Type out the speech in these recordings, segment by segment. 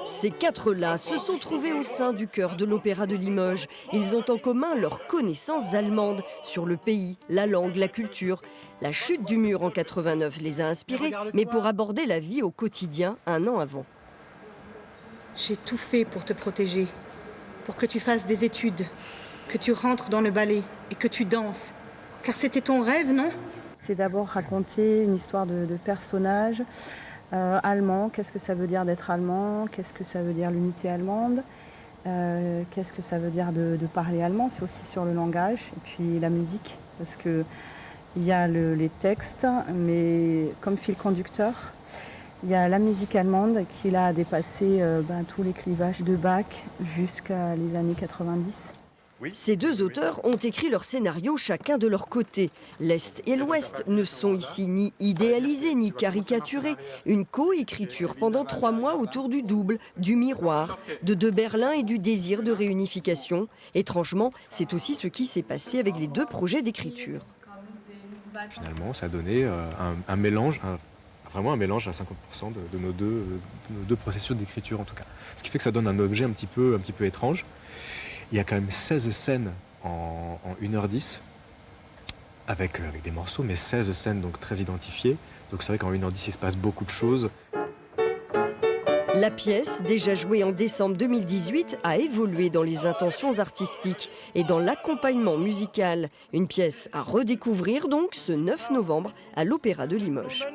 Ces quatre-là se sont trouvés au sein du chœur de l'Opéra de Limoges. Ils ont en commun leurs connaissances allemandes sur le pays, la langue, la culture. La chute du mur en 89 les a inspirés, mais pour aborder la vie au quotidien un an avant. J'ai tout fait pour te protéger, pour que tu fasses des études, que tu rentres dans le ballet et que tu danses. Car c'était ton rêve, non? C'est d'abord raconter une histoire de personnage allemand. Qu'est-ce que ça veut dire d'être allemand? Qu'est-ce que ça veut dire l'unité allemande? Qu'est-ce que ça veut dire de parler allemand? C'est aussi sur le langage et puis la musique. Parce qu'il y a les textes, mais comme fil conducteur, il y a la musique allemande qui a dépassé tous les clivages de Bach jusqu'à les années 90. Ces deux auteurs ont écrit leur scénario chacun de leur côté. L'Est et l'Ouest ne sont ici ni idéalisés ni caricaturés. Une coécriture pendant 3 mois autour du double, du miroir, de Berlin et du désir de réunification. Étrangement, c'est aussi ce qui s'est passé avec les deux projets d'écriture. Finalement, ça a donné un mélange, vraiment un mélange à 50% de nos deux processus d'écriture en tout cas. Ce qui fait que ça donne un objet un petit peu étrange. Il y a quand même 16 scènes en 1h10 avec des morceaux, mais 16 scènes donc très identifiées. Donc c'est vrai qu'en 1h10, il se passe beaucoup de choses. La pièce, déjà jouée en décembre 2018, a évolué dans les intentions artistiques et dans l'accompagnement musical. Une pièce à redécouvrir donc ce 9 novembre à l'Opéra de Limoges.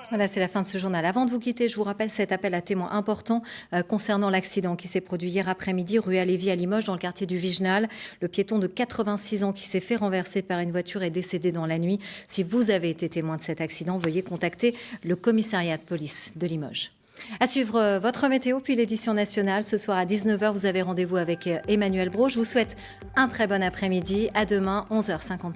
Voilà, c'est la fin de ce journal. Avant de vous quitter, je vous rappelle cet appel à témoins important concernant l'accident qui s'est produit hier après-midi rue Alévi à Limoges dans le quartier du Vigenal. Le piéton de 86 ans qui s'est fait renverser par une voiture est décédé dans la nuit. Si vous avez été témoin de cet accident, veuillez contacter le commissariat de police de Limoges. À suivre votre météo, puis l'édition nationale. Ce soir à 19h, vous avez rendez-vous avec Emmanuel Brault. Je vous souhaite un très bon après-midi. À demain, 11h53.